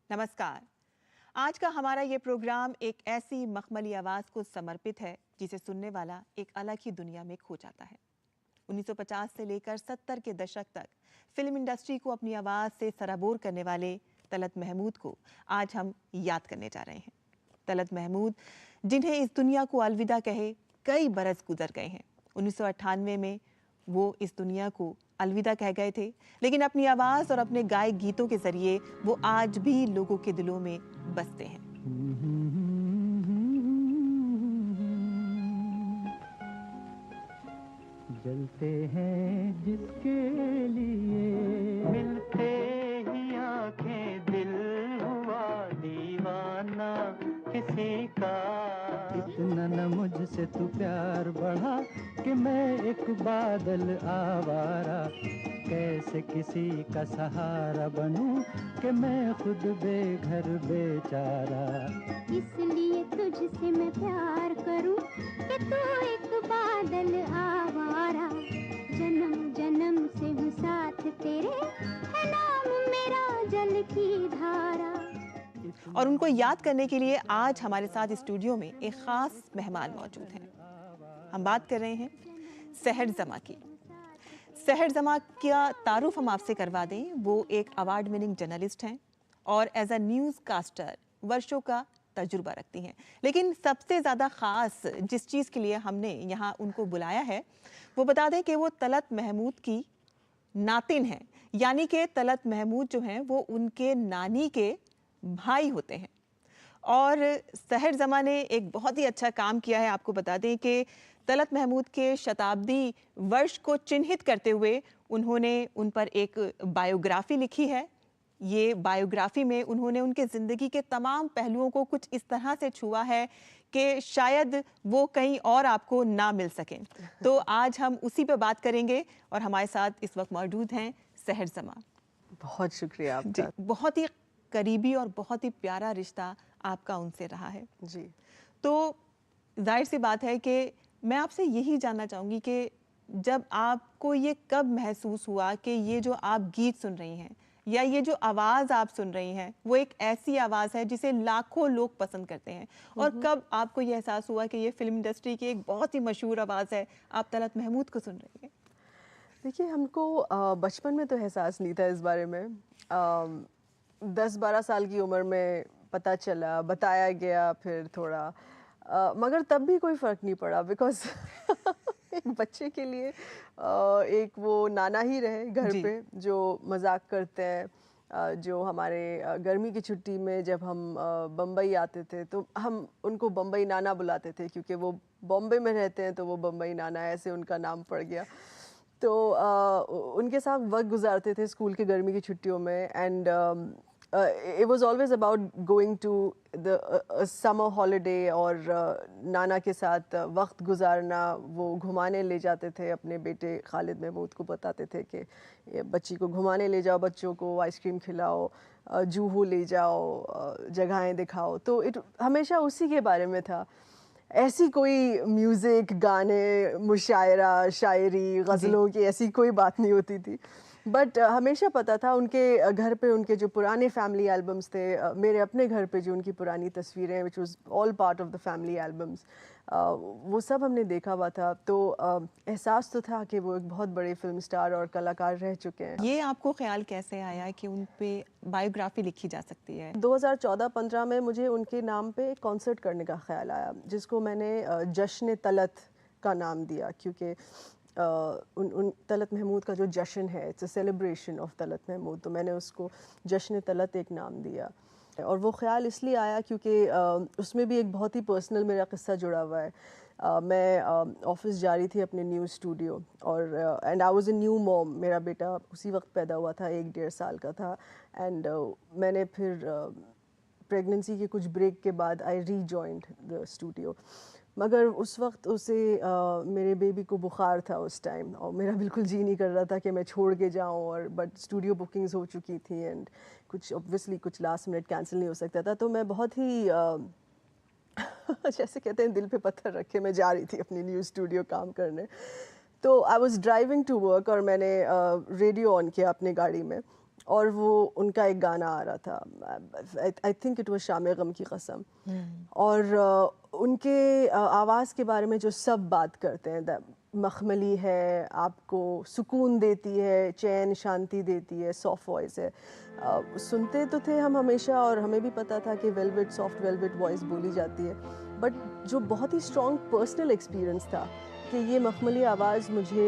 नमस्कार। आज का हमारा ये प्रोग्राम एक ऐसी मखमली आवाज़ को समर्पित है जिसे सुनने वाला एक अलग ही दुनिया में खो जाता है। 1950 से लेकर 70 के दशक तक फिल्म इंडस्ट्री को अपनी आवाज़ से सराबोर करने वाले तलत महमूद को आज हम याद करने जा रहे हैं। तलत महमूद, जिन्हें इस दुनिया को अलविदा कहे कई बरस गुजर गए हैं। 1998 में वो इस दुनिया को अलविदा कह गए थे, लेकिन अपनी आवाज़ और अपने गाए गीतों के जरिए वो आज भी लोगों के दिलों में बसते हैं। जलते हैं जिसके लिए मिलते ही आंखें, दिल हुआ दीवाना किसी का। इतना न मुझसे तू प्यार बढ़ा कि मैं एक बादल आवारा, कैसे किसी का सहारा बनूं कि मैं खुद बेघर बेचारा। इसलिए तुझसे मैं प्यार करूं कि तू एक बादल आवारा, जन्म जन्म से हूँ साथ तेरे, है नाम मेरा जल की धारा। और उनको याद करने के लिए आज हमारे साथ स्टूडियो में एक खास मेहमान मौजूद हैं। हम बात कर रहे हैं सहर जमा की। सहर जमा का तारुफ हम आपसे करवा दें। वो एक अवार्ड विनिंग जर्नलिस्ट हैं और एज अ न्यूज़ कास्टर वर्षों का तजुर्बा रखती हैं। लेकिन सबसे ज़्यादा ख़ास जिस चीज़ के लिए हमने यहाँ उनको बुलाया है, वो बता दें कि वो तलत महमूद की नातिन हैं, यानी कि तलत महमूद जो हैं वो उनके नानी के भाई होते हैं। और सहर जमा ने एक बहुत ही अच्छा काम किया है। आपको बता दें कि तलत महमूद के शताब्दी वर्ष को चिन्हित करते हुए उन्होंने उन पर एक बायोग्राफी लिखी है। ये बायोग्राफी में उन्होंने उनके ज़िंदगी के तमाम पहलुओं को कुछ इस तरह से छुआ है कि शायद वो कहीं और आपको ना मिल सकें। तो आज हम उसी पे बात करेंगे और हमारे साथ इस वक्त मौजूद हैं सहर जमा। बहुत शुक्रिया आपका। बहुत ही करीबी और बहुत ही प्यारा रिश्ता आपका उनसे रहा है जी। तो जाहिर सी बात है कि मैं आपसे यही जानना चाहूँगी कि जब आपको ये कब महसूस हुआ कि ये जो आप गीत सुन रही हैं या ये जो आवाज़ आप सुन रही हैं वो एक ऐसी आवाज़ है जिसे लाखों लोग पसंद करते हैं, और कब आपको ये एहसास हुआ कि ये फिल्म इंडस्ट्री की एक बहुत ही मशहूर आवाज़ है, आप तलत महमूद को सुन रही हैं? देखिए, हमको बचपन में तो एहसास नहीं था इस बारे में। 10-12 साल की उम्र में पता चला, बताया गया फिर थोड़ा, मगर तब भी कोई फ़र्क नहीं पड़ा बिकॉज़ एक बच्चे के लिए एक वो नाना ही रहे घर जी। पे जो मज़ाक करते हैं। जो हमारे गर्मी की छुट्टी में जब हम बम्बई आते थे तो हम उनको बम्बई नाना बुलाते थे, क्योंकि वो बॉम्बे में रहते हैं तो वो बम्बई नाना ऐसे उनका नाम पड़ गया। तो उनके साथ वक्त गुजारते थे स्कूल की गर्मी की छुट्टियों में। And it was always about going to the summer holiday, और नाना के साथ वक्त गुजारना। वो घुमाने ले जाते थे अपने बेटे खालिद महमूद को, बताते थे कि ये बच्ची को घुमाने ले जाओ, बच्चों को आइसक्रीम खिलाओ, जूहू ले जाओ, जगहें दिखाओ। तो इट हमेशा उसी के बारे में था। ऐसी कोई म्यूज़िक, गाने, मुशायरा, शायरी, गज़लों की ऐसी कोई बात नहीं होती थी। बट हमेशा पता था उनके घर पे उनके जो पुराने फैमिली एल्बम्स थे, मेरे अपने घर पे जो उनकी पुरानी तस्वीरें, which was all part of the family albums, वो सब हमने देखा हुआ था। तो एहसास तो था कि वो एक बहुत बड़े फिल्म स्टार और कलाकार रह चुके हैं। ये आपको ख्याल कैसे आया कि उन पे बायोग्राफी लिखी जा सकती है? 2014-15 में मुझे उनके नाम पे एक कॉन्सर्ट करने का ख्याल आया, जिसको मैंने जश्न तलत का नाम दिया, क्योंकि उन तलत महमूद का जो जश्न है, it's a celebration of Talat Mahmood, तो मैंने उसको जश्न तलत एक नाम दिया। और वो ख्याल इसलिए आया क्योंकि उसमें भी एक बहुत ही पर्सनल मेरा किस्सा जुड़ा हुआ है। मैं ऑफिस जा रही थी अपने न्यूज़ स्टूडियो, और and I was a new mom. मेरा बेटा उसी वक्त पैदा हुआ था, 1-1.5 साल का था। एंड मैंने फिर प्रेगनेंसी के कुछ ब्रेक के बाद आई रीजॉइंड द स्टूडियो, मगर उस वक्त उसे मेरे बेबी को बुखार था उस टाइम, और मेरा बिल्कुल जी नहीं कर रहा था कि मैं छोड़ के जाऊं। और बट स्टूडियो बुकिंग्स हो चुकी थी एंड कुछ ऑब्वियसली कुछ लास्ट मिनट कैंसिल नहीं हो सकता था। तो मैं बहुत ही जैसे कहते हैं दिल पे पत्थर रखे मैं जा रही थी अपनी न्यूज़ स्टूडियो काम करने। तो I was driving to work, और मैंने रेडियो ऑन किया अपनी गाड़ी में, और वो उनका एक गाना आ रहा था, आई थिंक इट वाज शाम गम की कसम, और उनके आवाज़ के बारे में जो सब बात करते हैं, मखमली है, आपको सुकून देती है, चैन शांति देती है, सॉफ्ट वॉइस है। सुनते तो थे हम हमेशा, और हमें भी पता था कि वेलवेट, सॉफ्ट वेलवेट वॉइस बोली जाती है, बट जो बहुत ही स्ट्रॉन्ग पर्सनल एक्सपीरियंस था कि ये मखमली आवाज़ मुझे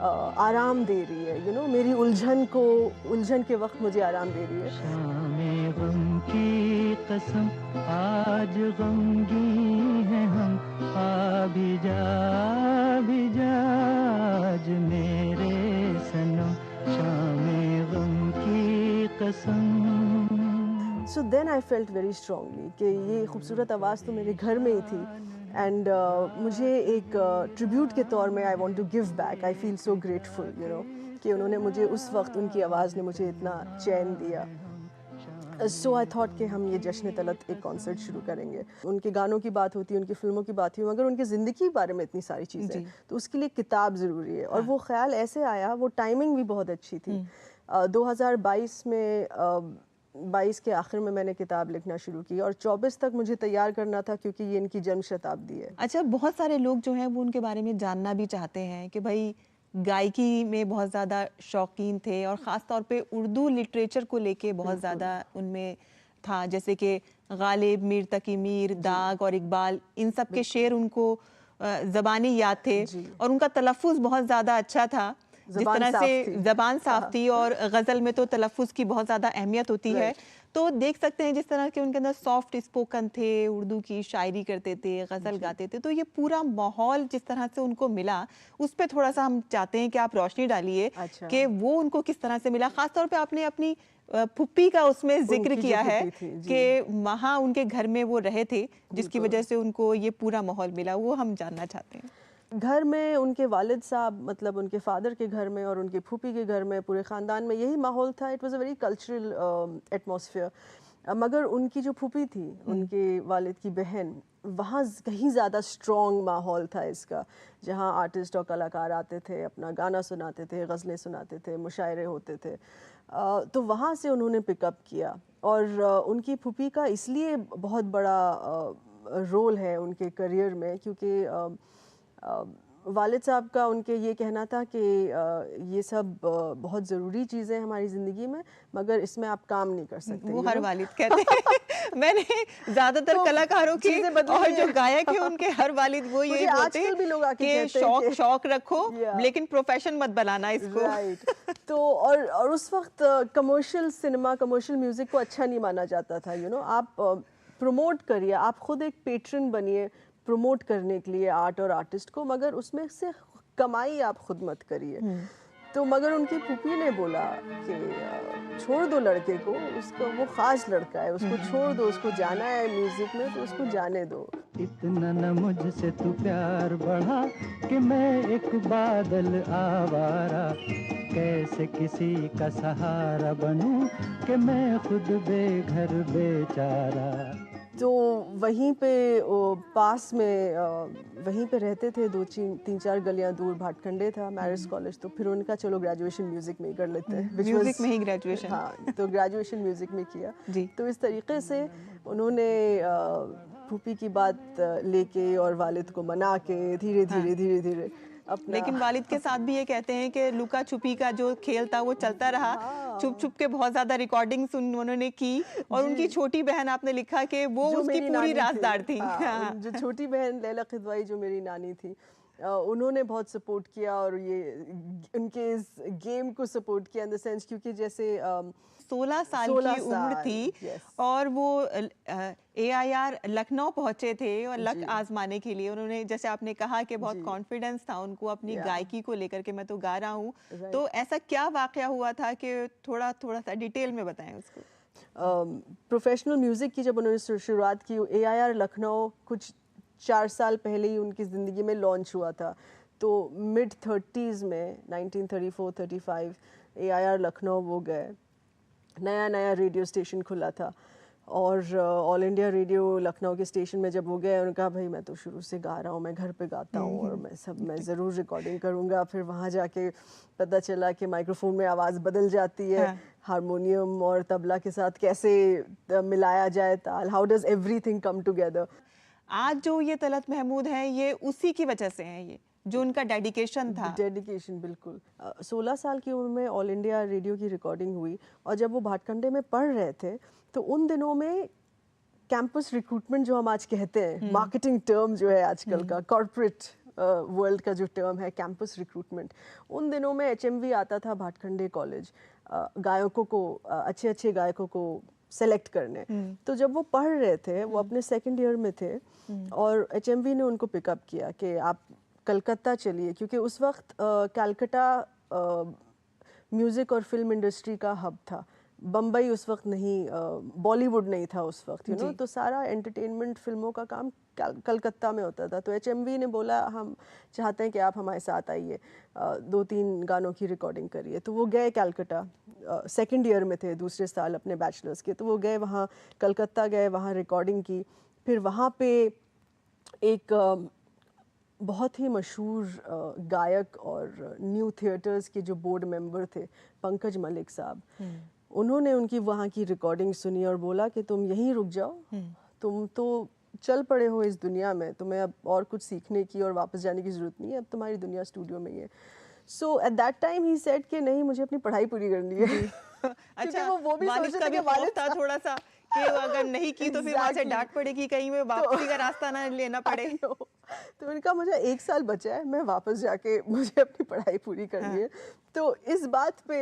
आराम दे रही है, यू नो, मेरी उलझन के वक्त मुझे आराम दे रही है। शामे गम की कसम, आज गमगी है हम, आ भी जा आज मेरे सनम, शामे गम की कसम। So then I felt very strongly कि ये खूबसूरत आवाज़ तो मेरे घर में ही थी, एंड मुझे एक ट्रिब्यूट के तौर में I want to give back. I feel so grateful, you know, कि उन्होंने मुझे उस वक्त, उनकी आवाज़ ने मुझे इतना चैन दिया। सो आई थॉट कि हम ये जश्न तलत एक कॉन्सर्ट शुरू करेंगे। उनके गानों की बात होती है, उनकी फ़िल्मों की बात हुई, मगर उनकी ज़िंदगी के बारे में इतनी सारी चीज़ें, तो उसके लिए किताब ज़रूरी है। और वो ख्याल ऐसे आया, वो टाइमिंग भी बहुत अच्छी थी। 2022 में 22 के आखिर में मैंने किताब लिखना शुरू की, और 24 तक मुझे तैयार करना था, क्योंकि ये इनकी जन्म शताब्दी है। अच्छा, बहुत सारे लोग जो हैं वो उनके बारे में जानना भी चाहते हैं कि भाई गायकी में बहुत ज़्यादा शौकीन थे, और ख़ास तौर पे उर्दू लिटरेचर को लेके बहुत ज़्यादा उनमें था, जैसे कि गालिब, मीर तकी मीर, दाग और इकबाल, इन सब के शेर उनको ज़बानी याद थे, और उनका तलफ़ुज़ बहुत ज़्यादा अच्छा था। जिस तरह से ज़बान साफ थी, और गज़ल में तो तलफ़ुज़ की बहुत ज़्यादा अहमियत होती है, तो देख सकते हैं जिस तरह के उनके अंदर सॉफ्ट स्पोकन थे, उर्दू की शायरी करते थे, गज़ल गाते थे, तो ये पूरा माहौल जिस तरह से उनको मिला, उस पे थोड़ा सा हम चाहते हैं कि आप रोशनी डालिए कि वो उनको किस तरह से मिला। ख़ास तौर पे आपने अपनी फुप्पी का उसमें जिक्र किया है कि वहाँ उनके घर में वो रहे थे, जिसकी वजह से उनको ये पूरा माहौल मिला, वो हम जानना चाहते हैं। घर में उनके वालिद साहब, मतलब उनके फादर के घर में और उनके फूफी के घर में, पूरे ख़ानदान में यही माहौल था। It was a very cultural atmosphere. मगर उनकी जो फूफी थी, उनके वालिद की बहन, वहाँ कहीं ज़्यादा स्ट्रॉन्ग माहौल था इसका, जहाँ आर्टिस्ट और कलाकार आते थे, अपना गाना सुनाते थे, गज़लें सुनाते थे, मुशायरे होते थे। तो वहाँ से उन्होंने पिकअप किया, और उनकी फूफी का इसलिए बहुत बड़ा रोल है उनके करियर में, क्योंकि वालिद साहब का उनके ये कहना था कि ये सब बहुत ज़रूरी चीज़ें हैं हमारी ज़िंदगी में, मगर इसमें आप काम नहीं कर सकते। वो हर वालिद कहते हैं। मैंने ज़्यादातर तो कलाकारों के और जो गायक हैं उनके हर वालिद वो यही बोलते हैं कि शौक रखो, लेकिन प्रोफेशन मत बनाना इसको। राइट। तो और उस वक्त कमर्शियल सिनेमा, कमर्शियल म्यूज़िक को अच्छा नहीं माना जाता था, यू नो। आप प्रमोट करिए, आप खुद एक पेट्रन बनिए प्रमोट करने के लिए आर्ट और आर्टिस्ट को, मगर उसमें से कमाई आप खुद मत करिए। तो मगर उनकी फूफी ने बोला कि छोड़ दो लड़के को, उसको, वो ख़ास लड़का है, उसको छोड़ दो, उसको जाना है म्यूज़िक में तो उसको जाने दो। इतना न मुझसे तू प्यार बढ़ा कि मैं एक बादल आवारा, कैसे किसी का सहारा बनूं कि मैं खुद बेघर बेचारा। तो वहीं पे पास में वहीं पे रहते थे, 2-3-4 गलियां दूर भाटखंडे था, मैरिज कॉलेज। तो फिर उनका चलो ग्रेजुएशन म्यूज़िक में ही कर लेते हैं, म्यूज़िक में ही ग्रेजुएशन। हाँ, तो ग्रेजुएशन म्यूज़िक में किया। तो इस तरीके से उन्होंने फूफी की बात लेके और वालिद को मना के धीरे धीरे अपना। लेकिन वालिद के साथ भी ये कहते हैं कि लुका छुपी का जो खेल था वो चलता रहा। छुप छुप के बहुत ज्यादा रिकॉर्डिंग्स उन्होंने की, और उनकी छोटी बहन, आपने लिखा कि वो उसकी पूरी राज़दार थी। जो छोटी बहन लैला खिदवाई, जो मेरी नानी थी, उन्होंने बहुत सपोर्ट किया, और ये उनके इस गेम को सपोर्ट किया इन द सेंस, क्योंकि जैसे 16 साल की उम्र थी, और वो AIR लखनऊ पहुंचे थे और लक आजमाने के लिए। उन्होंने, जैसे आपने कहा कि बहुत कॉन्फिडेंस था उनको अपनी गायकी को लेकर के, मैं तो गा रहा हूँ। तो ऐसा क्या वाकया हुआ था कि थोड़ा सा डिटेल में बताएं उसको। प्रोफेशनल म्यूज़िक की जब उन्होंने शुरुआत की, AIR लखनऊ कुछ 4 साल पहले ही उनकी ज़िंदगी में लॉन्च हुआ था। तो मिड 30s में 1934-35 AIR लखनऊ वो गए, नया रेडियो स्टेशन खुला था, और ऑल इंडिया रेडियो लखनऊ के स्टेशन में जब वो गए, उन्होंने कहा भाई मैं तो शुरू से गा रहा हूँ, मैं घर पे गाता हूँ और मैं ज़रूर रिकॉर्डिंग करूँगा। फिर वहाँ जाके पता चला कि माइक्रोफोन में आवाज़ बदल जाती है, हाँ। हारमोनियम और तबला के साथ कैसे मिलाया जाए ताल, how does everything come together. आज जो ये तलत महमूद हैं ये उसी की वजह से हैं, ये जो उनका डेडिकेशन था। डेडिकेशन बिल्कुल। 16 साल की उम्र में ऑल इंडिया रेडियो की रिकॉर्डिंग हुई और जब वो भाटखंडे में पढ़ रहे थे तो उन दिनों में कैंपस रिक्रूटमेंट जो हम आज कहते हैं, मार्केटिंग टर्म जो है आजकल का, कॉर्पोरेट वर्ल्ड का जो टर्म है कैंपस रिक्रूटमेंट, उन दिनों में HMV आता था भाटखंडे कॉलेज गायकों को, अच्छे अच्छे गायकों को सेलेक्ट करने। तो जब वो पढ़ रहे थे, वो अपने सेकंड ईयर में थे और HMV ने उनको पिकअप किया कि आप कलकत्ता चलिए, क्योंकि उस वक्त कलकत्ता म्यूज़िक और फिल्म इंडस्ट्री का हब था। बम्बई उस वक्त नहीं, बॉलीवुड नहीं था उस वक्त, यू नो, तो सारा एंटरटेनमेंट फिल्मों का काम कलकत्ता में होता था। तो HMV ने बोला हम चाहते हैं कि आप हमारे साथ आइए, 2-3 गानों की रिकॉर्डिंग करिए। तो वो गए कलकत्ता, सेकंड ईयर में थे, दूसरे साल अपने बैचलर्स के, तो वो गए वहाँ, कलकत्ता गए, वहाँ रिकॉर्डिंग की। फिर वहाँ पे एक बहुत ही मशहूर गायक और न्यू थिएटर्स के जो बोर्ड मेंबर थे, पंकज मलिक साहब, उन्होंने उनकी वहाँ की रिकॉर्डिंग सुनी और बोला कि तुम यहीं रुक जाओ, तुम तो चल पड़े हो इस दुनिया में, तुम्हें अब और कुछ सीखने की और वापस जाने की ज़रूरत नहीं है, अब तुम्हारी दुनिया स्टूडियो में ही है। So at that time he said कि नहीं, मुझे अपनी पढ़ाई पूरी करनी है। अच्छा, वो भी वालिद सोच का रहे भी थे कि खौफ था थोड़ा सा कि अगर नहीं की तो फिर वहाँ से Exactly. डांट पड़ेगी, कहीं में वापसी का रास्ता ना लेना पड़े। तो उनका मुझे 1 साल बचा है, मैं वापस जाके मुझे अपनी पढ़ाई पूरी करनी है। तो इस बात पे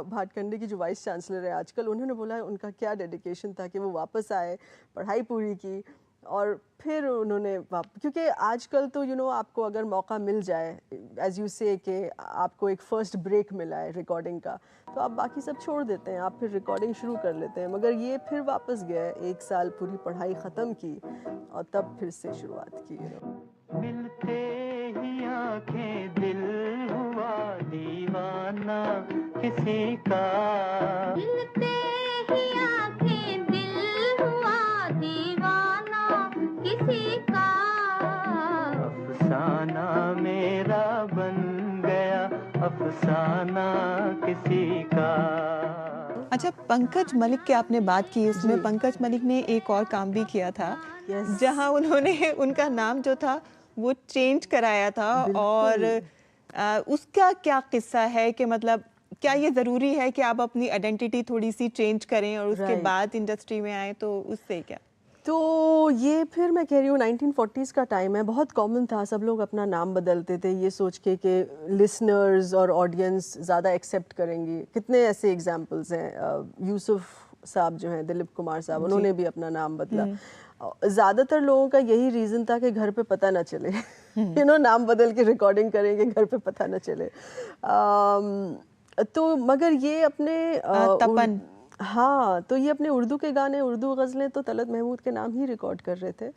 भाटखंडे की जो वाइस चांसलर है आजकल, उन्होंने बोला उनका क्या डेडिकेशन था कि वो वापस आए, पढ़ाई पूरी की और फिर उन्होंने क्योंकि आजकल तो आपको अगर मौका मिल जाए, एज यू से कि आपको एक फर्स्ट ब्रेक मिला है रिकॉर्डिंग का, तो आप बाकी सब छोड़ देते हैं, आप फिर रिकॉर्डिंग शुरू कर लेते हैं। मगर ये फिर वापस गए, 1 साल पूरी पढ़ाई ख़त्म की और तब फिर से शुरुआत की। मिलते ही आंखें दिल हुआ दीवाना किसी का, मिलते ही आंखें दिल हुआ दीवाना किसी का, अफसाना मेरा बन गया अफसाना किसी का। अच्छा, पंकज मलिक की आपने बात की, इसमें पंकज मलिक ने एक और काम भी किया था, Yes. जहां उन्होंने उनका नाम जो था वो चेंज कराया था। और उसका क्या किस्सा है कि मतलब क्या ये ज़रूरी है कि आप अपनी आइडेंटिटी थोड़ी सी चेंज करें और उसके Right. बाद इंडस्ट्री में आए, तो उससे क्या? तो ये फिर मैं कह रही हूँ 1940s का टाइम है, बहुत कॉमन था, सब लोग अपना नाम बदलते थे ये सोच के कि लिसनर्स और ऑडियंस ज़्यादा एक्सेप्ट करेंगी। कितने ऐसे एग्जांपल्स हैं, यूसुफ साहब जो हैं, दिलीप कुमार साहब, उन्होंने भी अपना नाम बदला। ज़्यादातर लोगों का यही रीज़न था कि घर पे पता ना चले, नाम बदल के रिकॉर्डिंग करेंगे, घर पे पता ना चले। तो मगर ये अपने तपन, हाँ, तो ये अपने उर्दू के गाने, उर्दू गज़लें तो तलत महमूद के नाम ही रिकॉर्ड कर रहे थे।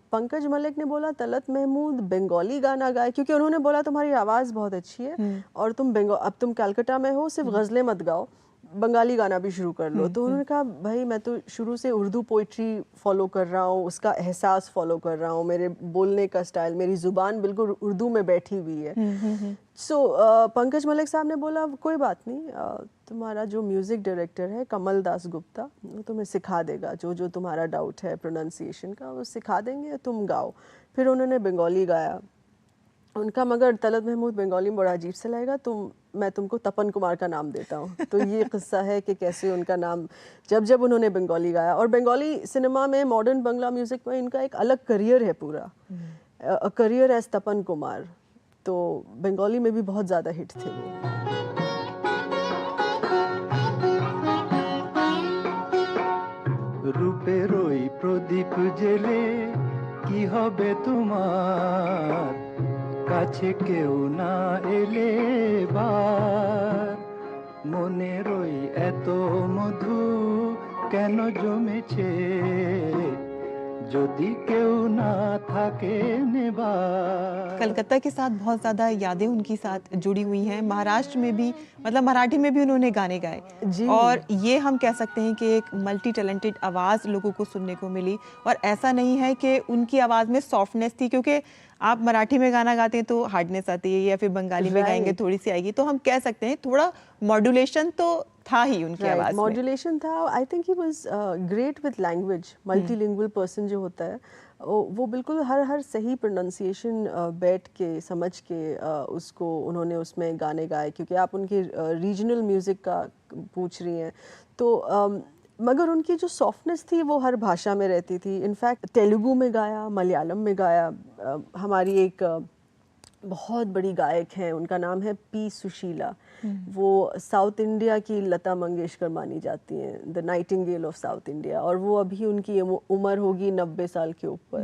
पंकज मलिक ने बोला तलत महमूद बंगाली गाना गाए, क्योंकि उन्होंने बोला तुम्हारी आवाज़ बहुत अच्छी है और अब तुम कलकत्ता में हो, सिर्फ गज़लें मत गाओ, बंगाली गाना भी शुरू कर लो। तो उन्होंने कहा भाई मैं तो शुरू से उर्दू पोइट्री फॉलो कर रहा हूँ, उसका एहसास फॉलो कर रहा हूँ, मेरे बोलने का स्टाइल, मेरी ज़ुबान बिल्कुल उर्दू में बैठी हुई है। सो पंकज मलिक साहब ने बोला कोई बात नहीं, तुम्हारा जो म्यूज़िक डायरेक्टर है कमल दास गुप्ता, वो तुम्हें सिखा देगा, जो जो तुम्हारा डाउट है प्रोनाउंसिएशन का वो सिखा देंगे, तुम गाओ। फिर उन्होंने बंगाली गाया उनका, मगर तलत महमूद बंगाली में बड़ा अजीब सा लगेगा, मैं तुमको तपन कुमार का नाम देता हूँ। तो ये किस्सा है कि कैसे उनका नाम जब उन्होंने बंगाली गाया। और बंगाली सिनेमा में, मॉडर्न बंगला म्यूज़िक में इनका एक अलग करियर है पूरा, करियर एज तपन कुमार। तो बंगाली में भी बहुत ज़्यादा हिट थे वो। रूपे रोई प्रदीप जेले की होबे तुम्हार, কাছে কেউ না এলে বার, মনে রই এত মধু কেন জমেছে, যদি কেউ না থাকে নেবা। कलकत्ता के साथ बहुत ज़्यादा यादें उनकी साथ जुड़ी हुई हैं। महाराष्ट्र में भी मतलब मराठी में भी उन्होंने गाने गाए जी। और ये हम कह सकते हैं कि एक मल्टी टैलेंटेड आवाज़ लोगों को सुनने को मिली। और ऐसा नहीं है कि उनकी आवाज़ में सॉफ्टनेस थी, क्योंकि आप मराठी में गाना गाते हैं तो हार्डनेस आती है, या फिर बंगाली में गाएंगे Right. थोड़ी सी आएगी। तो हम कह सकते हैं थोड़ा मॉड्यूलेशन तो था ही उनकी आवाज़ में। मॉड्यूलेशन था। I think he was great with language. Multilingual person जो होता है वो बिल्कुल हर सही प्रोनाउंसिएशन बैठ के समझ के उसको उन्होंने उसमें गाने गाए। क्योंकि आप उनकी रीजनल म्यूज़िक का पूछ रही हैं तो मगर उनकी जो सॉफ्टनेस थी वो हर भाषा में रहती थी। इनफैक्ट तेलुगु में गाया, मलयालम में गाया। हमारी एक बहुत बड़ी गायक हैं, उनका नाम है पी सुशीला। वो साउथ इंडिया की लता मंगेशकर मानी जाती हैं, the Nightingale of south India. और वो अभी उनकी उम्र होगी 90 साल के ऊपर।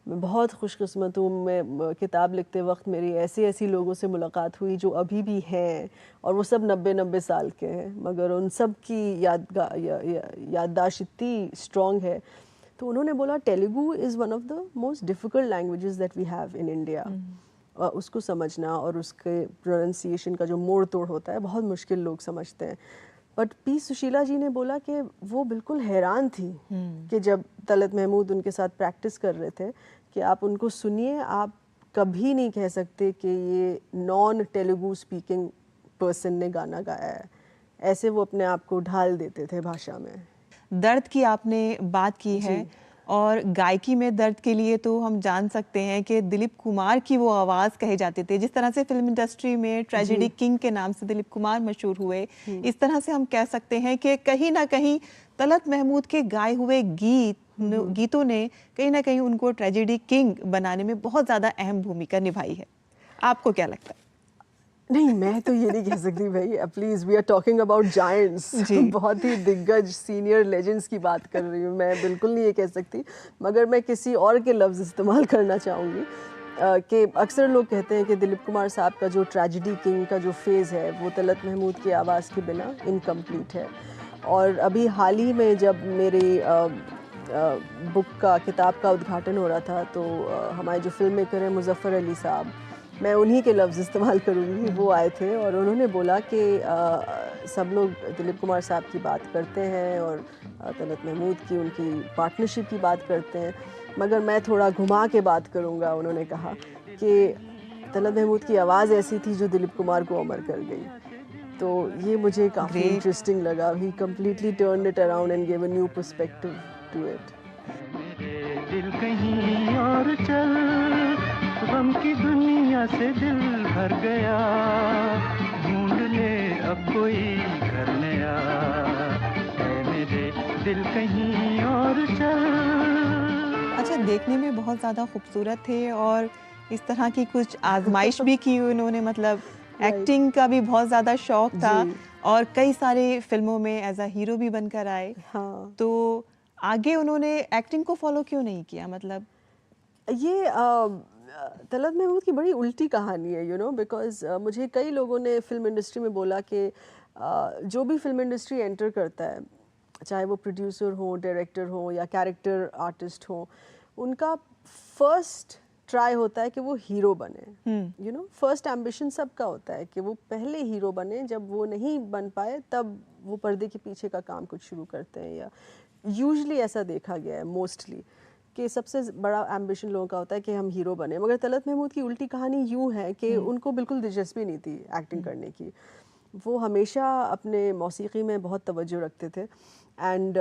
मैं बहुत खुशकिस्मत हूँ। मैं किताब लिखते वक्त मेरी ऐसी लोगों से मुलाकात हुई जो अभी भी हैं, और वो सब 90 साल के हैं, मगर उन सब की याददाश्त इतनी स्ट्रॉन्ग है। तो उन्होंने बोला Telugu is one of the most difficult languages that we have in India. उसको समझना और उसके प्रोनाउंसिएशन का जो मोड़ तोड़ होता है बहुत मुश्किल लोग समझते हैं। बट पी सुशीला जी ने बोला कि वो बिल्कुल हैरान थी कि जब तलत महमूद उनके साथ प्रैक्टिस कर रहे थे कि आप उनको सुनिए, आप कभी नहीं कह सकते कि ये नॉन तेलुगु स्पीकिंग पर्सन ने गाना गाया है। ऐसे वो अपने आप को ढाल देते थे भाषा में। दर्द की आपने बात की है, और गायकी में दर्द के लिए तो हम जान सकते हैं कि दिलीप कुमार की वो आवाज़ कहे जाते थे। जिस तरह से फिल्म इंडस्ट्री में ट्रेजेडी किंग के नाम से दिलीप कुमार मशहूर हुए, इस तरह से हम कह सकते हैं कि कहीं ना कहीं तलत महमूद के गाए हुए गीतों ने कहीं ना कहीं उनको ट्रेजेडी किंग बनाने में बहुत ज़्यादा अहम भूमिका निभाई है। आपको क्या लगता है? नहीं, मैं तो ये नहीं कह सकती भाई। Please, we are talking about giants. बहुत ही दिग्गज सीनियर लेजेंड्स की बात कर रही हूँ मैं। बिल्कुल नहीं ये कह सकती, मगर मैं किसी और के लफ्ज़ इस्तेमाल करना चाहूँगी कि अक्सर लोग कहते हैं कि दिलीप कुमार साहब का जो ट्रेजेडी किंग का जो फेज़ है वो तलत महमूद की आवाज़ के बिना इनकम्प्लीट है। और अभी हाल ही में जब मेरी बुक का किताब का उद्घाटन हो रहा था तो हमारे जो फिल्म मेकर हैं मुजफ्फर अली साहब, मैं उन्हीं के लफ्ज़ इस्तेमाल करूँगी, वो आए थे और उन्होंने बोला कि सब लोग दिलीप कुमार साहब की बात करते हैं और तलत महमूद की उनकी पार्टनरशिप की बात करते हैं, मगर मैं थोड़ा घुमा के बात करूँगा। उन्होंने कहा कि तलत महमूद की आवाज़ ऐसी थी जो दिलीप कुमार को अमर कर गई। तो ये मुझे काफ़ी इंटरेस्टिंग लगा। He completely turned it around and give a new perspective to it. दिल कहीं और चल, गम की दुनिया से दिल भर गया, ढूंढ ले अब कोई घर नया, ऐ मेरे दिल कहीं और चल। अच्छा, देखने में बहुत ज़्यादा खूबसूरत थे और इस तरह की कुछ आजमाइश भी की उन्होंने, मतलब एक्टिंग का भी बहुत ज़्यादा शौक था और कई सारे फिल्मों में एज अ हीरो भी बनकर आए। हाँ। तो आगे उन्होंने एक्टिंग को फॉलो क्यों नहीं किया? मतलब ये तलत महमूद की बड़ी उल्टी कहानी है, यू नो, बिकॉज मुझे कई लोगों ने फिल्म इंडस्ट्री में बोला कि जो भी फिल्म इंडस्ट्री एंटर करता है, चाहे वो प्रोड्यूसर हो, डायरेक्टर हो या कैरेक्टर आर्टिस्ट हो, उनका फर्स्ट ट्राई होता है कि वो हीरो बने। यू नो, फर्स्ट एम्बिशन सबका होता है कि वो पहले हीरो बने। जब वो नहीं बन पाए तब वो पर्दे के पीछे का काम कुछ शुरू करते हैं, या यूजुअली ऐसा देखा गया है मोस्टली कि सबसे बड़ा एम्बिशन लोगों का होता है कि हम हीरो बने। मगर तलत महमूद की उल्टी कहानी यूँ है कि उनको बिल्कुल दिलचस्पी नहीं थी एक्टिंग करने की। वो हमेशा अपने मौसीकी में बहुत तवज्जो रखते थे एंड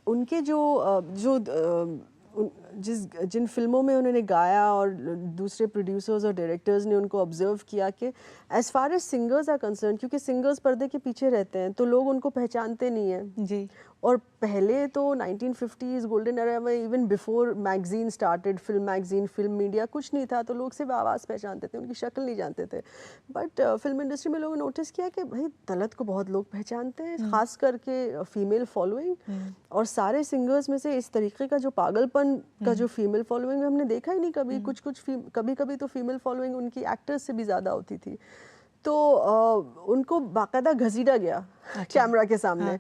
उनके जिन फिल्मों में उन्होंने गाया और दूसरे प्रोड्यूसर्स और डायरेक्टर्स ने उनको ऑब्जर्व किया कि as far as singers are concerned, क्योंकि सिंगर्स पर्दे के पीछे रहते हैं तो लोग उनको पहचानते नहीं हैं जी। और पहले तो 1950s गोल्डन एरा में, even before magazine started, film magazine, film media कुछ नहीं था, तो लोग सिर्फ आवाज़ पहचानते थे, उनकी शक्ल नहीं जानते थे। बट फिल्म इंडस्ट्री में लोगों ने नोटिस किया कि भाई तलत को बहुत लोग पहचानते हैं, ख़ास करके फीमेल फॉलोइंग। और सारे सिंगर्स में से इस तरीके का जो पागलपन का जो फीमेल फॉलोइंग हमने देखा ही नहीं कभी। कभी कभी तो फीमेल फॉलोइंग उनकी एक्टर्स से भी ज़्यादा होती थी। तो उनको बाकायदा घसीटा गया कैमरा के सामने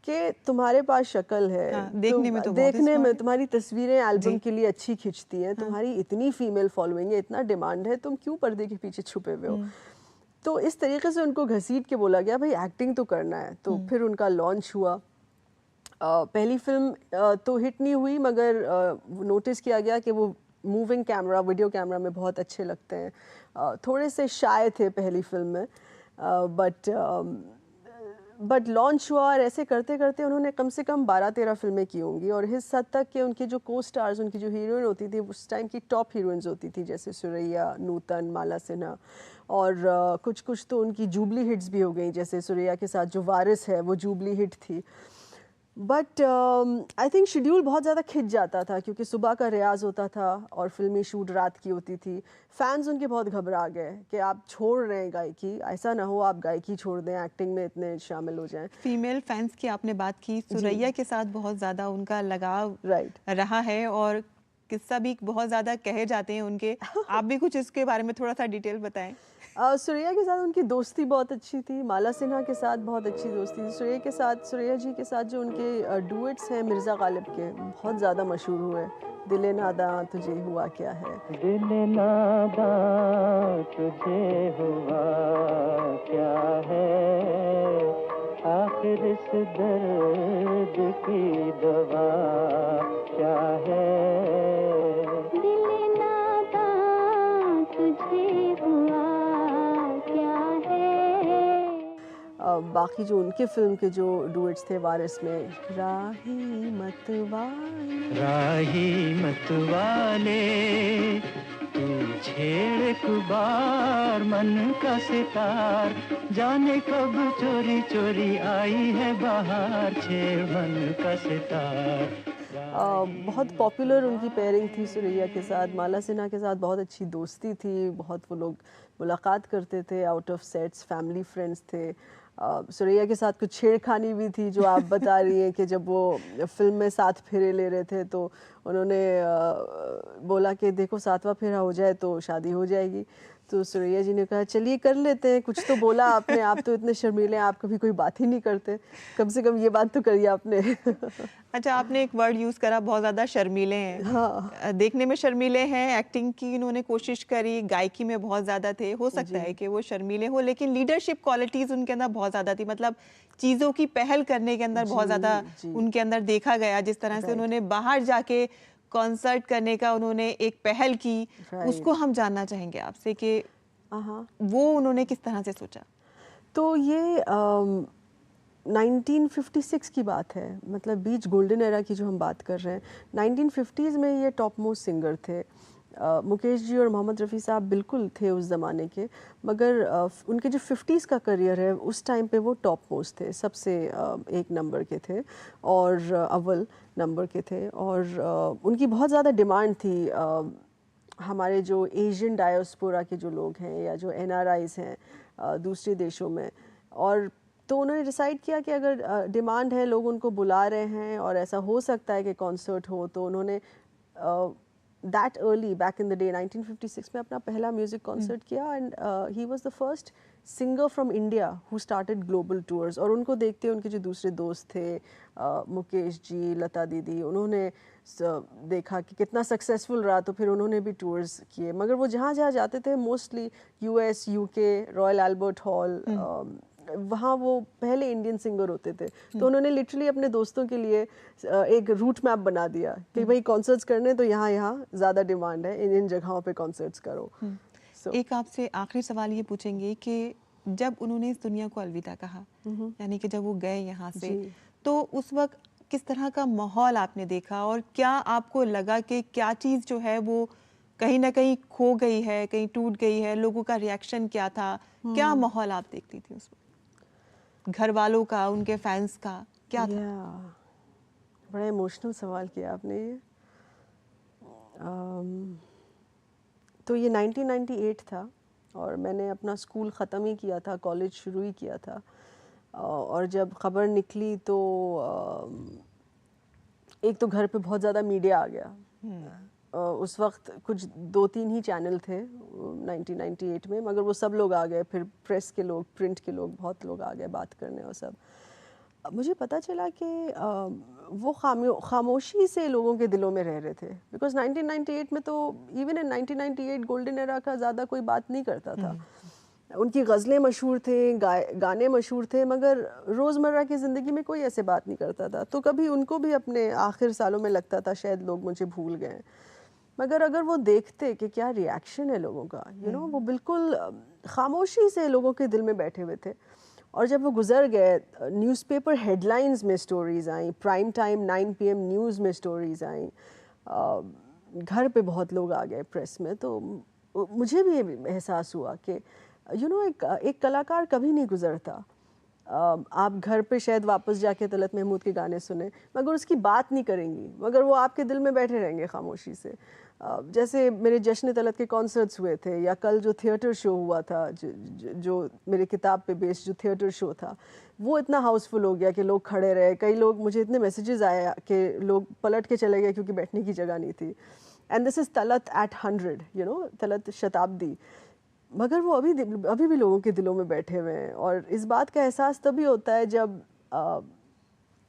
कि तुम्हारे पास शक्ल है, हाँ, देखने में तो बहुत देखने स्मार्ट में है। तुम्हारी तस्वीरें एल्बम जी। के लिए अच्छी खिंचती हैं, तुम्हारी इतनी फीमेल फॉलोइंग है, इतना डिमांड है, तुम क्यों पर्दे के पीछे छुपे हुए हो। तो इस तरीके से उनको घसीट के बोला गया भाई एक्टिंग तो करना है। तो फिर उनका लॉन्च हुआ। पहली फिल्म तो हिट नहीं हुई, मगर नोटिस किया गया कि वो मूविंग कैमरा, वीडियो कैमरा में बहुत अच्छे लगते हैं। थोड़े से शाय थे पहली फिल्म में, बट लॉन्च हुआ और ऐसे करते करते उन्होंने कम से कम 12-13 फिल्में की होंगी। और इस हद तक कि उनकी जो को स्टार्स, उनकी जो हीरोइन होती थी उस टाइम की टॉप हीरोइंस होती थी, जैसे सुरैया, नूतन, माला सिन्हा। और कुछ कुछ तो उनकी जुबली हिट्स भी हो गई, जैसे सुरैया के साथ जो वारिस है वो जुबली हिट थी। बट आई थिंक शेड्यूल बहुत ज़्यादा खिंच जाता था, क्योंकि सुबह का रियाज होता था और फिल्मी शूट रात की होती थी। फैंस उनके बहुत घबरा गए कि आप छोड़ रहे हैं गायकी, ऐसा ना हो आप गायकी छोड़ दें, एक्टिंग में इतने शामिल हो जाएं। फीमेल फैंस की आपने बात की, सुरैया के साथ बहुत ज़्यादा उनका लगाव राइट। रहा है और किस्सा भी बहुत ज़्यादा कहे जाते हैं उनके। आप भी कुछ इसके बारे में थोड़ा सा डिटेल बताएं। सुरैया के साथ उनकी दोस्ती बहुत अच्छी थी, माला सिन्हा के साथ बहुत अच्छी दोस्ती थी। सुरैया जी के साथ जो उनके डुएट्स हैं मिर्ज़ा गालिब के, बहुत ज़्यादा मशहूर हुए। दिले नादां तुझे हुआ क्या है, दिल नादां तुझे हुआ क्या है, आखिर इस दर्द की दवा क्या है। दिल नादां तुझे हुआ क्या है। बाकी जो उनके फिल्म के जो डुएट्स थे वारिस में, राही मतवाले, राही मतवाले तू छेड़ एक बार मन का सितार, जाने कब चोरी चोरी आई है बहार, छेड़ मन का सितार। बहुत पॉपुलर उनकी पेयरिंग थी सुरैया के साथ। माला सिन्हा के साथ बहुत अच्छी दोस्ती थी, बहुत वो लोग मुलाकात करते थे out of sets, family friends थे। सुरैया के साथ कुछ छेड़खानी भी थी, जो आप बता रही हैं कि जब वो फिल्म में 7 फेरे ले रहे थे तो उन्होंने बोला कि देखो 7वां फेरा हो जाए तो शादी हो जाएगी। तो सुरैया जी ने कहा चलिए कर लेते हैं, कुछ तो बोला आपने, आप तो इतने शर्मीले हैं, आप कभी कोई बात ही नहीं करते, कम से कम ये बात तो करिए आपने। अच्छा, आपने एक वर्ड यूज़ करा, बहुत ज़्यादा शर्मीले हैं। हाँ। देखने में शर्मीले हैं, एक्टिंग की इन्होंने कोशिश करी, गायकी में बहुत ज़्यादा थे। हो सकता है कि वो शर्मीले हो, लेकिन लीडरशिप क्वालिटीज़ उनके अंदर बहुत ज़्यादा थी। मतलब चीज़ों की पहल करने के अंदर बहुत ज़्यादा जी। उनके अंदर देखा गया। जिस तरह से उन्होंने बाहर जाके कॉन्सर्ट करने का उन्होंने एक पहल की, उसको हम जानना चाहेंगे आपसे कि वो उन्होंने किस तरह से सोचा। तो ये 1956 की बात है, मतलब बीच गोल्डन एरा की जो हम बात कर रहे हैं। 1950s में ये टॉप मोस्ट सिंगर थे। मुकेश जी और मोहम्मद रफ़ी साहब बिल्कुल थे उस ज़माने के, मगर उनके जो 50s का करियर है उस टाइम पे वो टॉप मोस्ट थे, सबसे एक नंबर के थे और अव्वल नंबर के थे। और उनकी बहुत ज़्यादा डिमांड थी। हमारे जो एशियन डायस्पोरा के जो लोग हैं या जो NRIs हैं दूसरे देशों में, और तो उन्होंने डिसाइड किया कि अगर डिमांड है, लोग उनको बुला रहे हैं और ऐसा हो सकता है कि कॉन्सर्ट हो, तो उन्होंने that early back in the day 1956 में अपना पहला म्यूज़िक कॉन्सर्ट किया। And he was the first singer from India who started global tours. और उनको देखते उनके जो दूसरे दोस्त थे, मुकेश जी, लता दीदी, उन्होंने देखा कि कितना सक्सेसफुल रहा, तो फिर उन्होंने भी टूर्स किए। मगर वो जहाँ जहाँ जाते थे mostly US, UK, royal Albert hall, वहाँ वो पहले इंडियन सिंगर होते थे। तो उन्होंने लिटरली अपने दोस्तों के लिए एक रूट मैप बना दिया कि भाई कॉन्सर्ट्स करने तो यहाँ यहाँ ज़्यादा डिमांड है, इन इन जगहों पे कॉन्सर्ट्स करो। एक आपसे आखिरी सवाल ये पूछेंगे कि जब उन्होंने इस दुनिया को अलविदा कहा, यानी कि जब वो गए यहाँ से, तो उस वक्त किस तरह का माहौल आपने देखा और क्या आपको लगा कि क्या चीज़ जो है वो कहीं ना कहीं खो गई है, कहीं टूट गई है? लोगों का रिएक्शन क्या था? क्या माहौल आप देखती थी उस वक्त? घर वालों का, उनके फैंस का क्या था? बड़ा इमोशनल सवाल किया आपने ये। तो ये 1998 था और मैंने अपना स्कूल ख़त्म ही किया था, कॉलेज शुरू ही किया था। और जब ख़बर निकली तो एक तो घर पे बहुत ज़्यादा मीडिया आ गया। उस वक्त कुछ 2-3 ही चैनल थे 1998 में, मगर वो सब लोग आ गए, फिर प्रेस के लोग, प्रिंट के लोग, बहुत लोग आ गए बात करने और सब। मुझे पता चला कि वो खामोशी से लोगों के दिलों में रह रहे थे, बिकॉज 1998 में तो इवन इन 1998 गोल्डन एरा का ज़्यादा कोई बात नहीं करता था। उनकी गज़लें मशहूर थे, गाने मशहूर थे, मगर रोज़मर्रा की ज़िंदगी में कोई ऐसे बात नहीं करता था। तो कभी उनको भी अपने आखिर सालों में लगता था शायद लोग मुझे भूल गए, मगर अगर वो देखते कि क्या रिएक्शन है लोगों का, वो बिल्कुल खामोशी से लोगों के दिल में बैठे हुए थे। और जब वो गुज़र गए, न्यूज़पेपर हेडलाइंस में स्टोरीज़ आई, प्राइम टाइम 9 PM न्यूज़ में स्टोरीज़ आई, घर पे बहुत लोग आ गए प्रेस में, तो मुझे भी एहसास हुआ कि एक कलाकार कभी नहीं गुज़रता। आप घर पे शायद वापस जाके तलत महमूद के गाने सुने, मगर उसकी बात नहीं करेंगी, मगर वो आपके दिल में बैठे रहेंगे खामोशी से। जैसे मेरे जश्न तलत के कॉन्सर्ट्स हुए थे, या कल जो थिएटर शो हुआ था, जो मेरे किताब पे बेस्ड जो थिएटर शो था, वो इतना हाउसफुल हो गया कि लोग खड़े रहे। कई लोग, मुझे इतने मैसेजेस आए कि लोग पलट के चले गए क्योंकि बैठने की जगह नहीं थी। And this is Talat at 100, Talat शताब्दी, मगर वो अभी भी लोगों के दिलों में बैठे हुए हैं। और इस बात का एहसास तभी होता है जब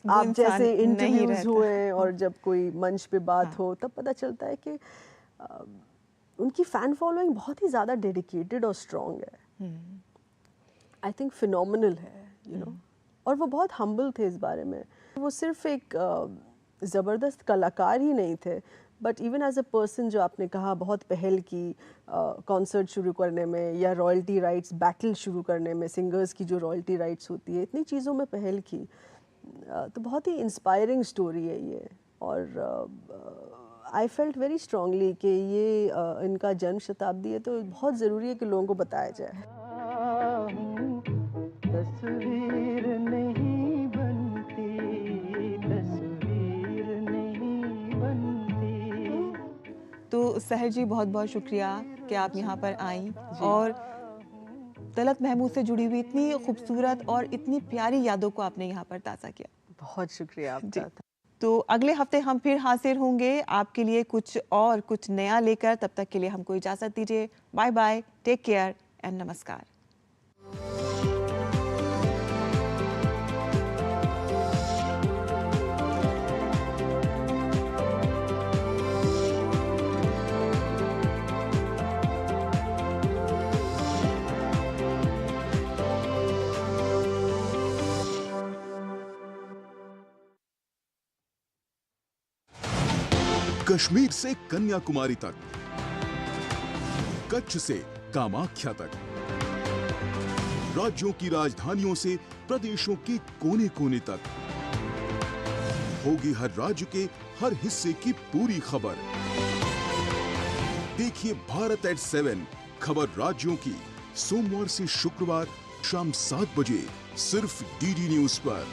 आप जैसे इंटरव्यूज हुए और जब कोई मंच पे बात हो, तब पता चलता है कि उनकी फ़ैन फॉलोइंग बहुत ही ज़्यादा डेडिकेटेड और स्ट्रॉन्ग है। आई थिंक फिनोमिनल है, और वो बहुत हम्बल थे इस बारे में। वो सिर्फ एक ज़बरदस्त कलाकार ही नहीं थे, but even as a person, जो आपने कहा बहुत पहल की कॉन्सर्ट शुरू करने में, या रॉयल्टी राइट्स बैटल शुरू करने में, सिंगर्स की जो रॉयल्टी राइट्स होती है, इतनी चीज़ों में पहल की, तो बहुत ही इंस्पायरिंग स्टोरी है ये। और आई फेल्ट वेरी स्ट्रांगली कि ये इनका जन्म शताब्दी है, तो बहुत ज़रूरी है कि लोगों को बताया जाए। तस्वीर नहीं बनती, तस्वीर नहीं बनती। तो सहर जी, बहुत बहुत शुक्रिया कि आप यहाँ पर आईं और तलत महमूद से जुड़ी हुई इतनी खूबसूरत और इतनी प्यारी यादों को आपने यहाँ पर ताज़ा किया। बहुत शुक्रिया आपका। तो अगले हफ्ते हम फिर हाजिर होंगे आपके लिए कुछ नया लेकर। तब तक के लिए हमको इजाज़त दीजिए। Bye bye, take care and नमस्कार। कश्मीर से कन्याकुमारी तक, कच्छ से कामाख्या तक, राज्यों की राजधानियों से प्रदेशों के कोने कोने तक, होगी हर राज्य के हर हिस्से की पूरी खबर। देखिए भारत एट 7 खबर राज्यों की, सोमवार से शुक्रवार शाम 7 बजे सिर्फ डीडी न्यूज पर।